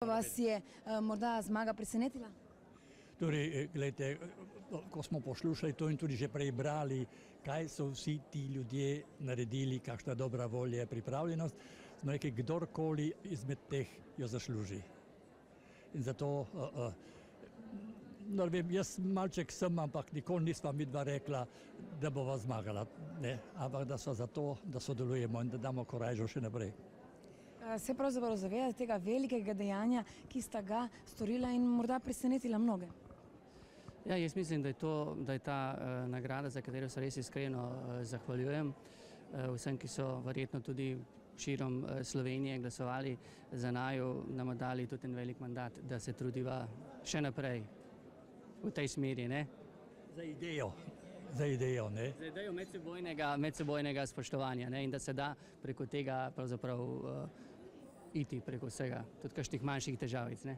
Vas je morda zmaga presenetila? Torej, gledajte, ko smo poslušali to in tudi že prej brali, kaj so vsi ti ljudje naredili, kakšna dobra volja, pripravljenost, smo rekli, kdorkoli izmed teh jo zasluži. In zato, vem, jaz malček sem, ampak nikoli nisva midva rekla, da bova zmagala, ne? Ampak da so zato, da sodelujemo in da damo korajžo še naprej. Se pravzaprav zavedate tega velikega dejanja, ki sta ga storila in morda presenetila mnoge? Ja, jaz mislim, da je ta nagrada, za katero se res iskreno zahvaljujem vsem, ki so verjetno tudi širom Slovenije glasovali za naju, nam dali tudi en velik mandat, da se trudiva še naprej v tej smeri, ne? Za idejo, ne? Za idejo medsebojnega spoštovanja, ne? In da se da preko tega pravzaprav iti preko vsega, tudi kakšnih manjših težavic, ne?